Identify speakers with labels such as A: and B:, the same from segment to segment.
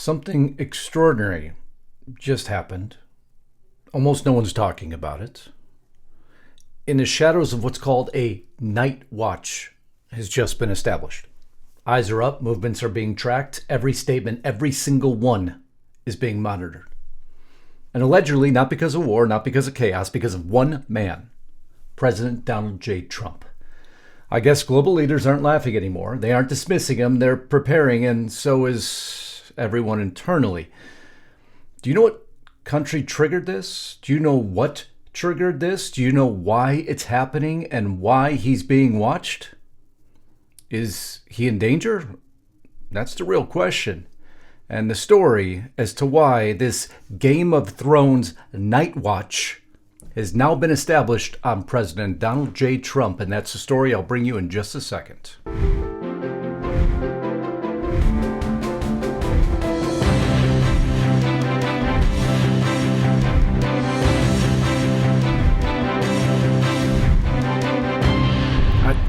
A: Something extraordinary just happened. Almost no one's talking about it. In the shadows of what's called a night watch has just been established. Eyes are up, movements are being tracked, every statement, every single one is being monitored. And allegedly, not because of war, not because of chaos, because of one man, President Donald J. Trump. I guess global leaders aren't laughing anymore. They aren't dismissing him. They're preparing, and so is everyone internally. Do you know what country triggered this? Do you know what triggered this? Do you know why it's happening and why he's being watched? Is he in danger? That's the real question. And the story as to why this Game of Thrones night watch has now been established on President Donald J. Trump. And that's the story I'll bring you in just a second.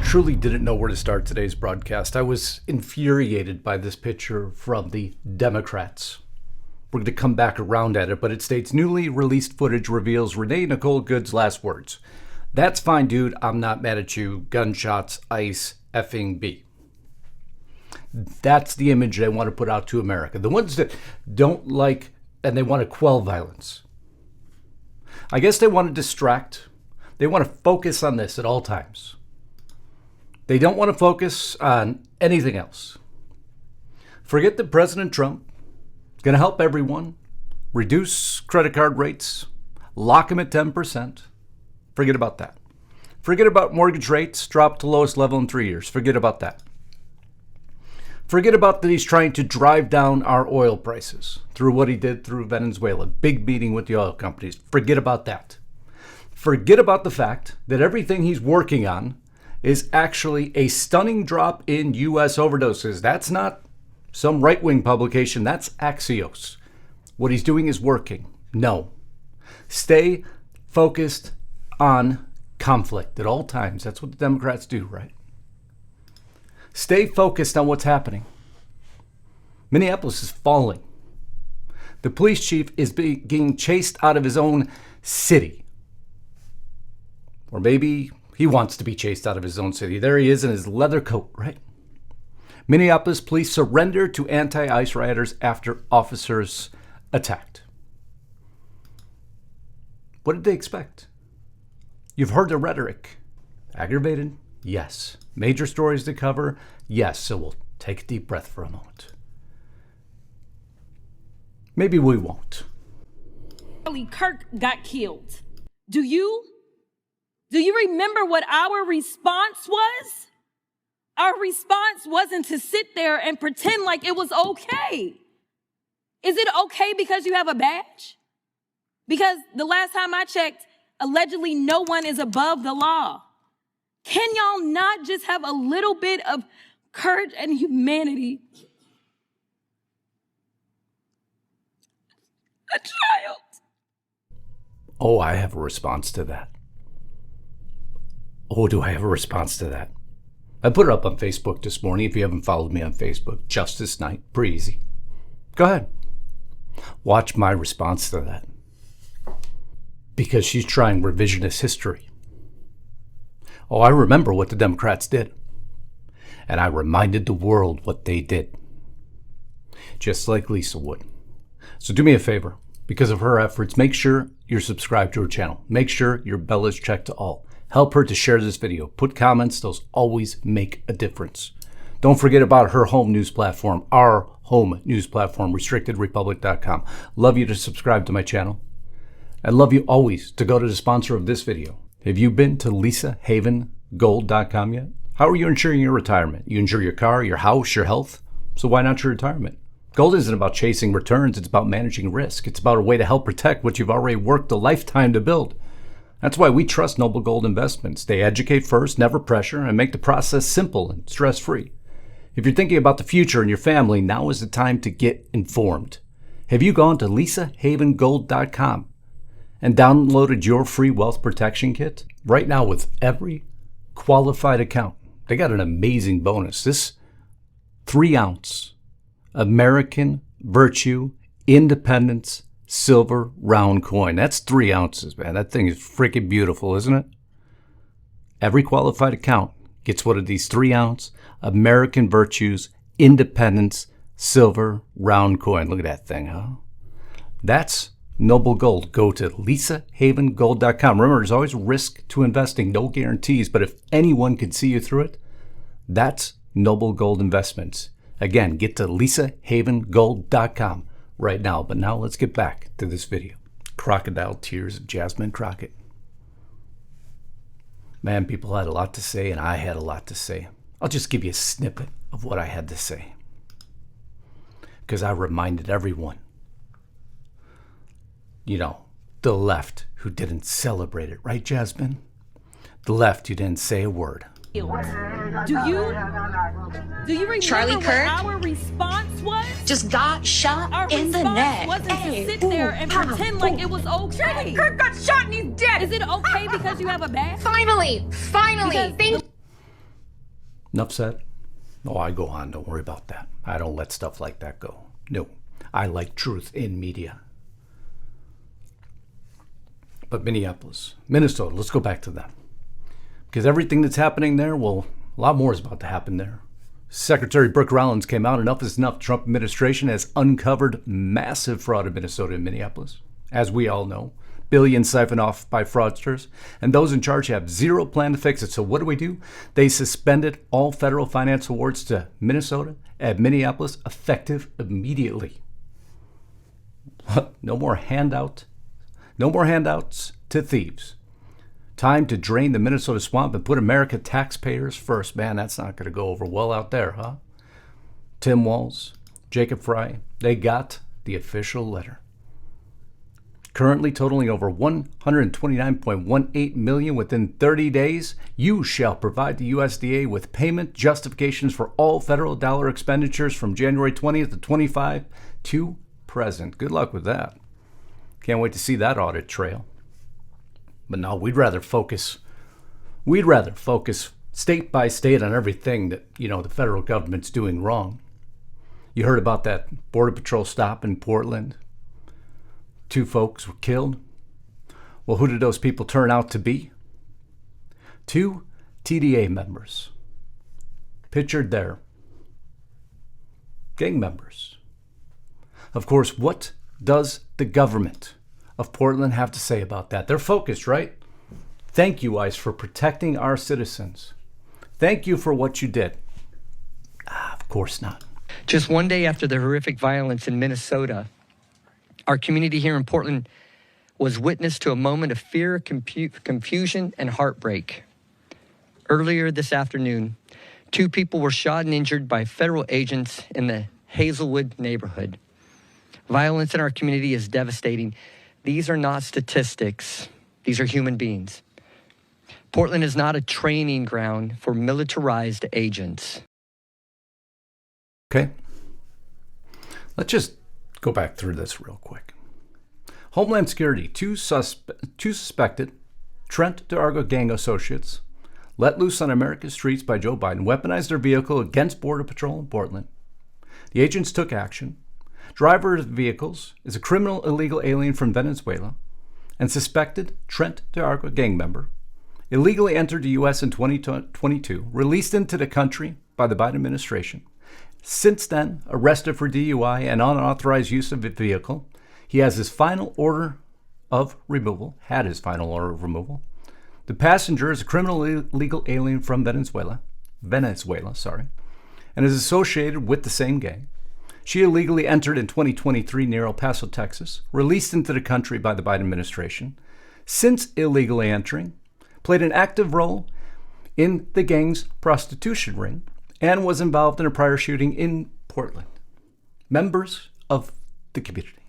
A: Truly didn't know where to start today's broadcast. I was infuriated by this picture from the Democrats. We're going to come back around at it, but it states newly released footage reveals Renee Nicole Good's last words. That's fine, dude. I'm not mad at you. Gunshots, ice, effing B. That's the image they want to put out to America. The ones that don't like and they want to quell violence. I guess they want to distract. They want to focus on this at all times. They don't want to focus on anything else. Forget that President Trump is going to help everyone, reduce credit card rates, lock them at 10%. Forget about that. Forget about mortgage rates, drop to lowest level in 3 years. Forget about that. Forget about that he's trying to drive down our oil prices through what he did through Venezuela. Big meeting with the oil companies. Forget about that. Forget about the fact that everything he's working on is actually a stunning drop in U.S. overdoses. That's not some right-wing publication. That's Axios. What he's doing is working. No. Stay focused on conflict at all times. That's what the Democrats do, right? Stay focused on what's happening. Minneapolis is falling. The police chief is being chased out of his own city. Or maybe he wants to be chased out of his own city. There he is in his leather coat, right? Minneapolis police surrender to anti-ICE rioters after officers attacked. What did they expect? You've heard the rhetoric. Aggravated? Yes. Major stories to cover? Yes. So we'll take a deep breath for a moment. Maybe we won't.
B: Charlie Kirk got killed. Do you remember what our response was? Our response wasn't to sit there and pretend like it was okay. Is it okay because you have a badge? Because the last time I checked, allegedly no one is above the law. Can y'all not just have a little bit of courage and humanity? A child.
A: Oh, I have a response to that. Oh, do I have a response to that? I put it up on Facebook this morning. If you haven't followed me on Facebook, Justice Night, pretty easy. Go ahead. Watch my response to that. Because she's trying revisionist history. Oh, I remember what the Democrats did. And I reminded the world what they did. Just like Lisa would. So do me a favor. Because of her efforts, make sure you're subscribed to her channel. Make sure your bell is checked to all. Help her to share this video. Put comments. Those always make a difference. Don't forget about her home news platform, our home news platform, restrictedrepublic.com. Love you to subscribe to my channel. And love you always to go to the sponsor of this video. Have you been to lisahavengold.com yet? How are you insuring your retirement? You insure your car, your house, your health. So why not your retirement? Gold isn't about chasing returns. It's about managing risk. It's about a way to help protect what you've already worked a lifetime to build. That's why we trust Noble Gold Investments. They educate first, never pressure, and make the process simple and stress-free. If you're thinking about the future and your family, now is the time to get informed. Have you gone to lisahavengold.com and downloaded your free wealth protection kit? Right now, with every qualified account, they got an amazing bonus. This 3-ounce American virtue, independence, silver, round coin. That's 3 ounces, man. That thing is freaking beautiful, isn't it? Every qualified account gets one of these 3-ounce American virtues, independence, silver, round coin. Look at that thing, huh? That's Noble Gold. Go to lisahavengold.com. Remember, there's always risk to investing, no guarantees, but if anyone can see you through it, that's Noble Gold Investments. Again, get to lisahavengold.com right now. But now let's get back to this video. Crocodile Tears of Jasmine Crockett. Man, people had a lot to say, and I had a lot to say. I'll just give you a snippet of what I had to say, because I reminded everyone, the left who didn't celebrate it. Right, Jasmine? The left who didn't say a word.
B: Do you remember
C: Charlie
B: what
C: Kirk
B: our response was?
C: just got shot
B: Our
C: in the
B: response
C: neck.
B: wasn't to sit there and pretend like it was okay.
D: Charlie Kirk got shot and he's dead.
B: Is it okay because you have a badge?
C: Finally,
B: Because
C: thank
A: Enough said? No, I go on. Don't worry about that. I don't let stuff like that go. No, I like truth in media. But Minneapolis, Minnesota, let's go back to them. Because everything that's happening there, well, a lot more is about to happen there. Secretary Brooke Rollins came out, enough is enough. Trump administration has uncovered massive fraud in Minnesota and Minneapolis. As we all know, billions siphoned off by fraudsters, and those in charge have zero plan to fix it. So what do? They suspended all federal finance awards to Minnesota and Minneapolis effective immediately. No more handouts to thieves. Time to drain the Minnesota swamp and put American taxpayers first. Man, that's not going to go over well out there, huh? Tim Walz, Jacob Frey, they got the official letter. Currently totaling over $129.18 million within 30 days, you shall provide the USDA with payment justifications for all federal dollar expenditures from January 20th to 25 to present. Good luck with that. Can't wait to see that audit trail. But no, we'd rather focus state by state on everything that, the federal government's doing wrong. You heard about that Border Patrol stop in Portland. 2 folks were killed. Well, who did those people turn out to be? 2 TDA members. Pictured there. Gang members. Of course, what does the government of Portland have to say about that? They're focused, right? Thank you, ICE, for protecting our citizens. Thank you for what you did. Of course not.
E: Just one day after the horrific violence in Minnesota, our community here in Portland was witness to a moment of fear, confusion, and heartbreak. Earlier this afternoon, 2 people were shot and injured by federal agents in the Hazelwood neighborhood. Violence in our community is devastating. These are not statistics. These are human beings. Portland is not a training ground for militarized agents.
A: Okay. Let's just go back through this real quick. Homeland Security, two suspected Trent d'Argo gang associates let loose on America's streets by Joe Biden weaponized their vehicle against Border Patrol in Portland. The agents took action. Driver of the vehicles is a criminal illegal alien from Venezuela and suspected Trent d'Argo gang member, illegally entered the U.S. in 2022, released into the country by the Biden administration. Since then, arrested for DUI and unauthorized use of a vehicle. He has his final order of removal, The passenger is a criminal illegal alien from Venezuela, and is associated with the same gang. She illegally entered in 2023 near El Paso, Texas, released into the country by the Biden administration. Since illegally entering, played an active role in the gang's prostitution ring and was involved in a prior shooting in Portland. Members of the community.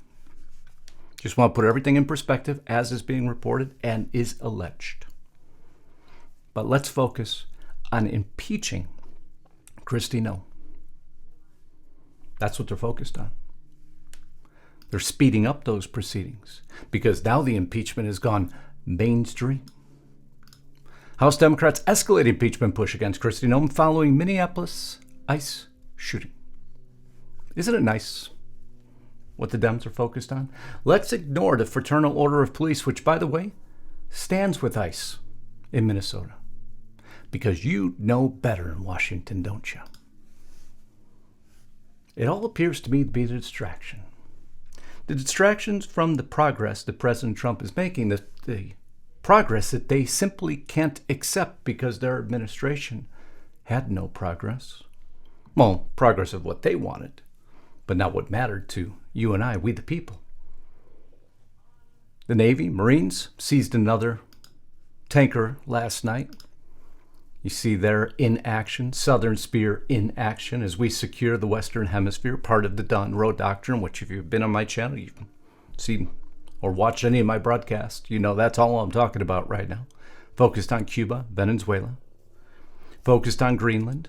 A: Just want to put everything in perspective as is being reported and is alleged. But let's focus on impeaching Kristi Noem. That's what they're focused on. They're speeding up those proceedings because now the impeachment has gone mainstream. House Democrats escalate impeachment push against Kristi Noem following Minneapolis ICE shooting. Isn't it nice? what the Dems are focused on. Let's ignore the Fraternal Order of Police, which, by the way, stands with ICE in Minnesota. Because you know better in Washington, don't you? It all appears to me to be a distraction. The distractions from the progress that President Trump is making, the progress that they simply can't accept because their administration had no progress. Well, progress of what they wanted, but not what mattered to you and I, we the people. The Navy, Marines, seized another tanker last night. You see there in action, Southern Spear in action as we secure the Western Hemisphere, part of the Monroe Doctrine, which if you've been on my channel, you've seen or watched any of my broadcasts, you know that's all I'm talking about right now. Focused on Cuba, Venezuela, focused on Greenland,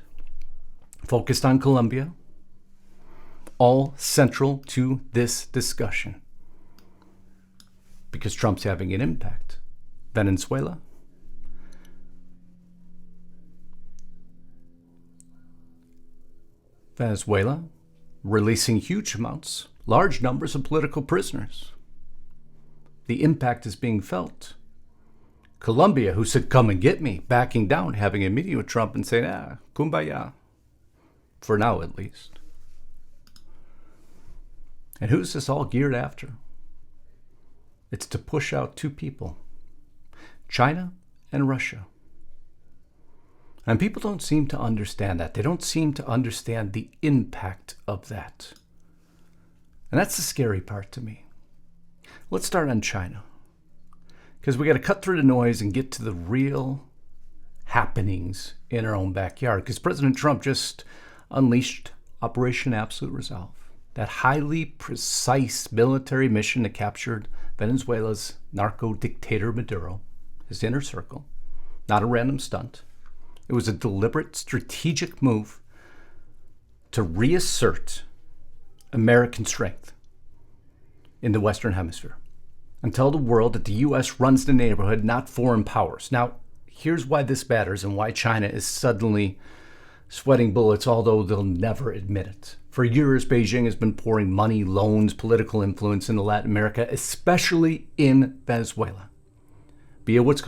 A: focused on Colombia, all central to this discussion because Trump's having an impact. Venezuela, releasing huge amounts, large numbers of political prisoners. The impact is being felt. Colombia, who said, come and get me, backing down, having a meeting with Trump and saying, kumbaya, for now at least. And who's this all geared after? It's to push out two people, China and Russia. And people don't seem to understand that. They don't seem to understand the impact of that. And that's the scary part to me. Let's start on China. Because we got to cut through the noise and get to the real happenings in our own backyard. Because President Trump just unleashed Operation Absolute Resolve. That highly precise military mission that captured Venezuela's narco-dictator Maduro, his inner circle. Not a random stunt. It was a deliberate, strategic move to reassert American strength in the Western Hemisphere and tell the world that the U.S. runs the neighborhood, not foreign powers. Now, here's why this matters and why China is suddenly sweating bullets, although they'll never admit it. For years, Beijing has been pouring money, loans, political influence into Latin America, especially in Venezuela, via what's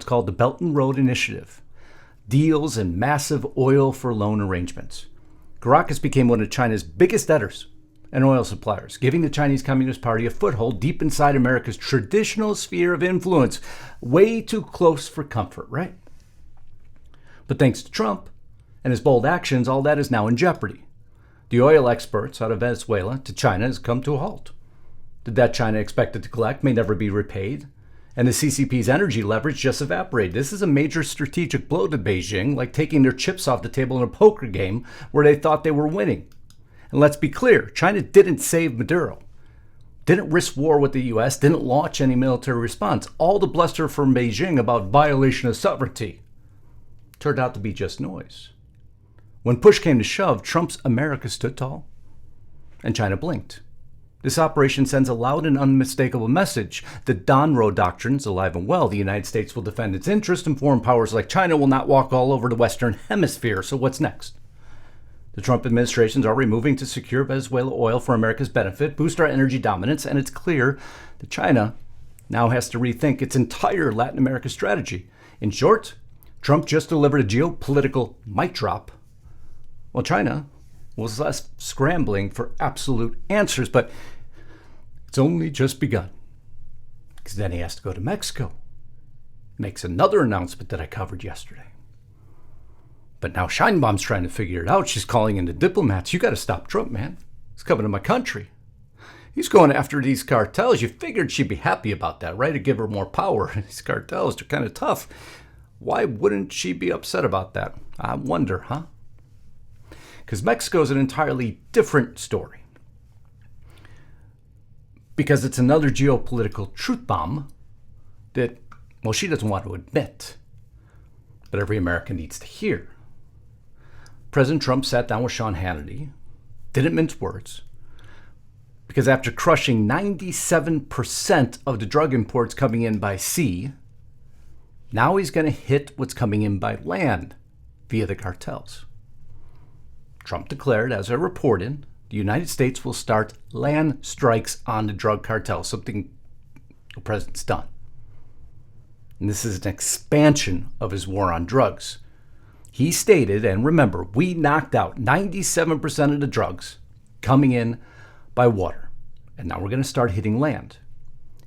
A: called the Belt and Road Initiative. Deals and massive oil for loan arrangements. Caracas became one of China's biggest debtors and oil suppliers, giving the Chinese Communist Party a foothold deep inside America's traditional sphere of influence. Way too close for comfort, right? But thanks to Trump and his bold actions, all that is now in jeopardy. The oil exports out of Venezuela to China has come to a halt. The debt China expected to collect may never be repaid. And the CCP's energy leverage just evaporated. This is a major strategic blow to Beijing, like taking their chips off the table in a poker game where they thought they were winning. And let's be clear, China didn't save Maduro, didn't risk war with the U.S., didn't launch any military response. All the bluster from Beijing about violation of sovereignty turned out to be just noise. When push came to shove, Trump's America stood tall, and China blinked. This operation sends a loud and unmistakable message. The Monroe Doctrine's alive and well. The United States will defend its interest, and foreign powers like China will not walk all over the Western Hemisphere. So what's next? The Trump administration is already moving to secure Venezuela oil for America's benefit, boost our energy dominance, and it's clear that China now has to rethink its entire Latin America strategy. In short, Trump just delivered a geopolitical mic drop, while China was less scrambling for absolute answers, but it's only just begun. Because then he has to go to Mexico. Makes another announcement that I covered yesterday. But now Scheinbaum's trying to figure it out. She's calling in the diplomats. You got to stop Trump, man. He's coming to my country. He's going after these cartels. You figured she'd be happy about that, right? To give her more power. These cartels, they're kind of tough. Why wouldn't she be upset about that? I wonder, huh? Because Mexico is an entirely different story. Because it's another geopolitical truth bomb that, well, she doesn't want to admit, but every American needs to hear. President Trump sat down with Sean Hannity, didn't mince words, because after crushing 97% of the drug imports coming in by sea, now he's going to hit what's coming in by land via the cartels. Trump declared, as I reported, the United States will start land strikes on the drug cartel, something the president's done. And this is an expansion of his war on drugs. He stated, and remember, we knocked out 97% of the drugs coming in by water. And now we're going to start hitting land.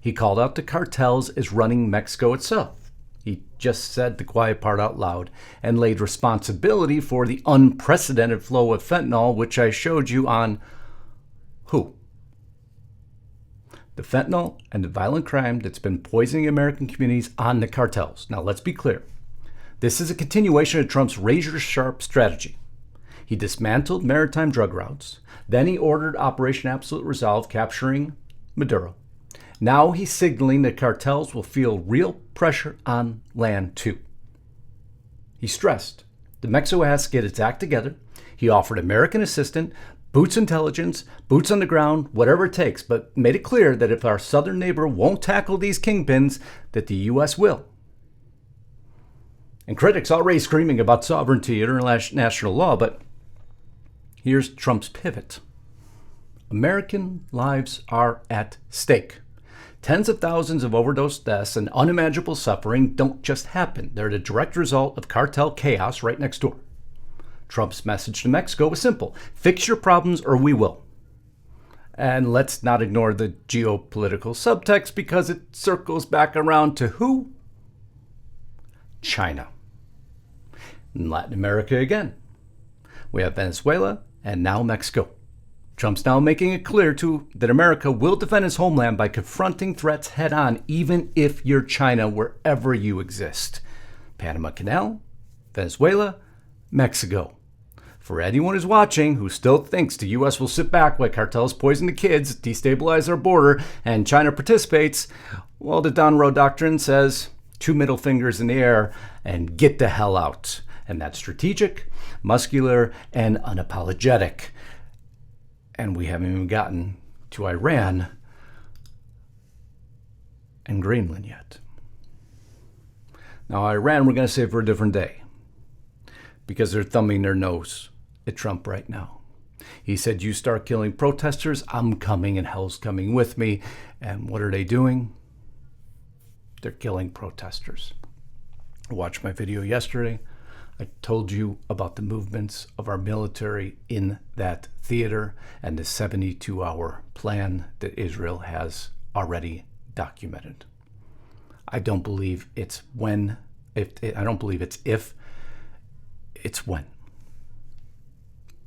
A: He called out the cartels as running Mexico itself. He just said the quiet part out loud and laid responsibility for the unprecedented flow of fentanyl, which I showed you on who? The fentanyl and the violent crime that's been poisoning American communities on the cartels. Now, let's be clear. This is a continuation of Trump's razor-sharp strategy. He dismantled maritime drug routes. Then he ordered Operation Absolute Resolve, capturing Maduro. Now he's signaling that cartels will feel real pressure on land, too. He stressed that Mexico has to get its act together. He offered American assistance, boots intelligence, boots on the ground, whatever it takes, but made it clear that if our southern neighbor won't tackle these kingpins, that the U.S. will. And critics already screaming about sovereignty and international law, but here's Trump's pivot. American lives are at stake. Tens of thousands of overdose deaths and unimaginable suffering don't just happen. They're the direct result of cartel chaos right next door. Trump's message to Mexico was simple. Fix your problems or we will. And let's not ignore the geopolitical subtext because it circles back around to who? China. In Latin America again. We have Venezuela and now Mexico. Trump's now making it clear, too, that America will defend its homeland by confronting threats head-on, even if you're China, wherever you exist. Panama Canal, Venezuela, Mexico. For anyone who's watching who still thinks the U.S. will sit back while cartels poison the kids, destabilize our border, and China participates, well, the Down Road Doctrine says 2 middle fingers in the air and get the hell out. And that's strategic, muscular, and unapologetic. And we haven't even gotten to Iran and Greenland yet. Now, Iran, we're going to save for a different day because they're thumbing their nose at Trump right now. He said, you start killing protesters, I'm coming and hell's coming with me. And what are they doing? They're killing protesters. I watched my video yesterday. I told you about the movements of our military in that theater and the 72-hour plan that Israel has already documented. I don't believe it's when. I don't believe it's if. It's when.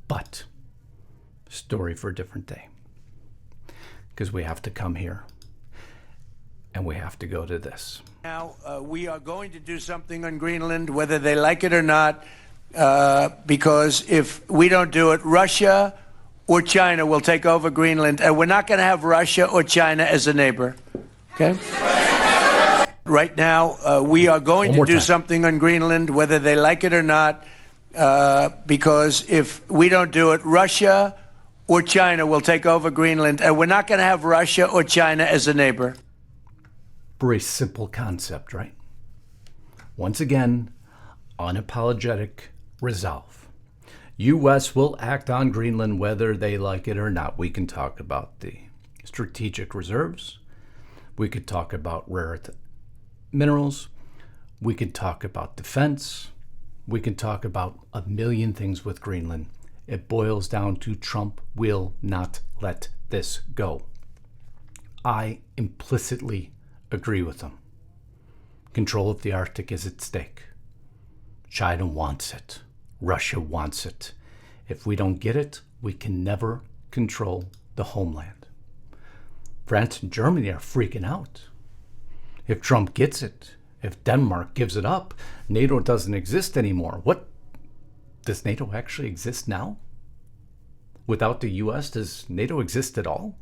A: But story for a different day. Because we have to come here and we have to go to this.
C: Now, we are going to do something on Greenland, whether they like it or not, because if we don't do it, Russia or China will take over Greenland, and we're not going to have Russia or China as a neighbor. Okay? Right now, we are going to do something on Greenland, whether they like it or not, because if we don't do it, Russia or China will take over Greenland, and we're not going to have Russia or China as a neighbor.
A: Very simple concept, right? Once again, unapologetic resolve. U.S. will act on Greenland whether they like it or not. We can talk about the strategic reserves. We could talk about rare earth minerals. We could talk about defense. We can talk about a million things with Greenland. It boils down to Trump will not let this go. I implicitly agree with them. Control of the Arctic is at stake. China wants it. Russia wants it. If we don't get it, we can never control the homeland. France and Germany are freaking out. If Trump gets it, if Denmark gives it up, NATO doesn't exist anymore. What? Does NATO actually exist now? Without the U.S., does NATO exist at all?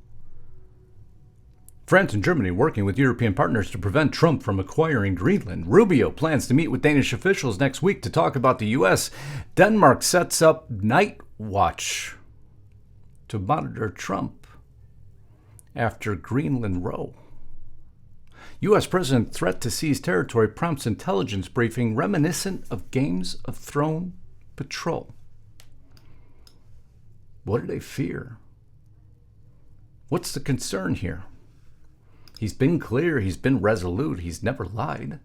A: France and Germany working with European partners to prevent Trump from acquiring Greenland. Rubio plans to meet with Danish officials next week to talk about the U.S. Denmark sets up night watch to monitor Trump after Greenland Row. U.S. President threat to seize territory prompts intelligence briefing reminiscent of Games of Thrones patrol. What do they fear? What's the concern here? He's been clear. He's been resolute. He's never lied.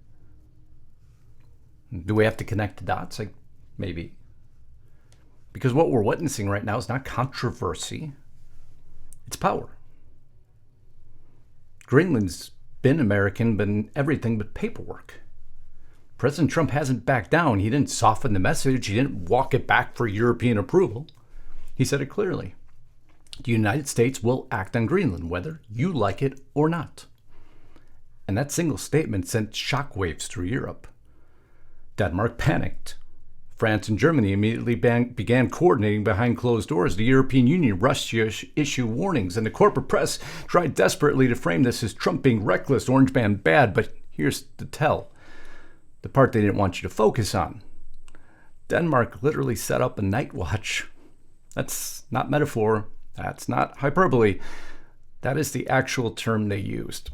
A: Do we have to connect the dots? Like, maybe. Because what we're witnessing right now is not controversy. It's power. Greenland's been American, been everything but paperwork. President Trump hasn't backed down. He didn't soften the message. He didn't walk it back for European approval. He said it clearly. The United States will act on Greenland, whether you like it or not. And that single statement sent shockwaves through Europe. Denmark panicked. France and Germany immediately began coordinating behind closed doors. The European Union rushed to issue warnings, and the corporate press tried desperately to frame this as Trump being reckless, Orange Man bad. But here's the tell, the part they didn't want you to focus on. Denmark literally set up a night watch. That's not metaphor. That's not hyperbole. That is the actual term they used.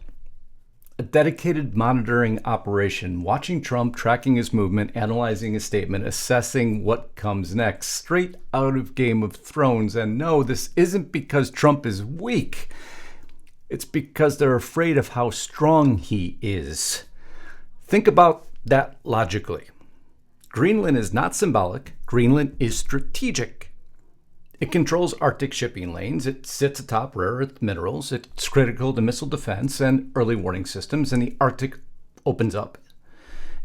A: A dedicated monitoring operation, watching Trump, tracking his movement, analyzing his statement, assessing what comes next, straight out of Game of Thrones. And no, this isn't because Trump is weak. It's because they're afraid of how strong he is. Think about that logically. Greenland is not symbolic. Greenland is strategic. It controls Arctic shipping lanes. It sits atop rare earth minerals. It's critical to missile defense and early warning systems. And the Arctic opens up.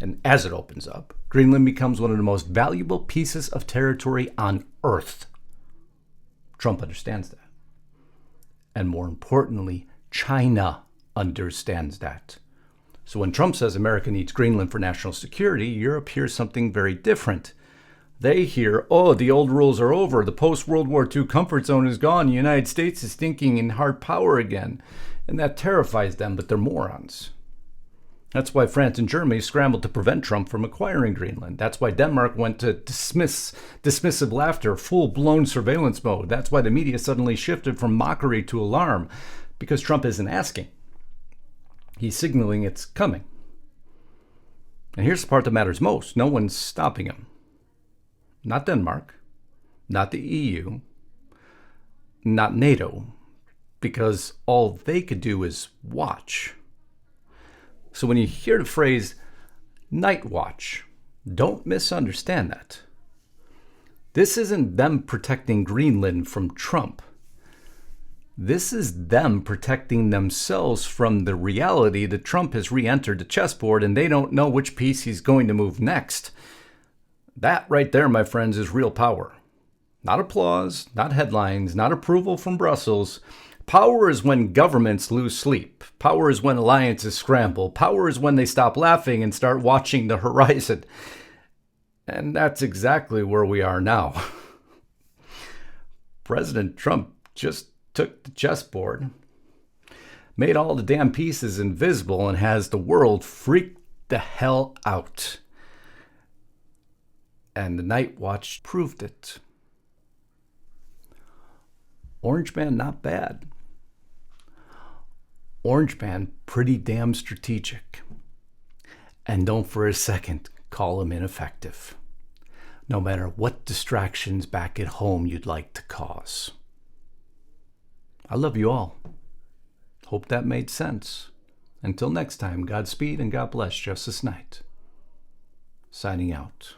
A: And as it opens up, Greenland becomes one of the most valuable pieces of territory on Earth. Trump understands that. And more importantly, China understands that. So when Trump says America needs Greenland for national security, Europe hears something very different. They hear, oh, the old rules are over. The post-World War II comfort zone is gone. The United States is thinking in hard power again. And that terrifies them, but they're morons. That's why France and Germany scrambled to prevent Trump from acquiring Greenland. That's why Denmark went to dismissive laughter, full-blown surveillance mode. That's why the media suddenly shifted from mockery to alarm, because Trump isn't asking. He's signaling it's coming. And here's the part that matters most. No one's stopping him. Not Denmark, not the EU, not NATO, because all they could do is watch. So when you hear the phrase night watch, don't misunderstand that. This isn't them protecting Greenland from Trump. This is them protecting themselves from the reality that Trump has re-entered the chessboard and they don't know which piece he's going to move next. That right there, my friends, is real power. Not applause, not headlines, not approval from Brussels. Power is when governments lose sleep. Power is when alliances scramble. Power is when they stop laughing and start watching the horizon. And that's exactly where we are now. President Trump just took the chessboard, made all the damn pieces invisible, and has the world freaked the hell out. And the night watch proved it. Orange Man, not bad. Orange Man, pretty damn strategic. And don't for a second call him ineffective. No matter what distractions back at home you'd like to cause. I love you all. Hope that made sense. Until next time, Godspeed and God bless Justice Knight. Signing out.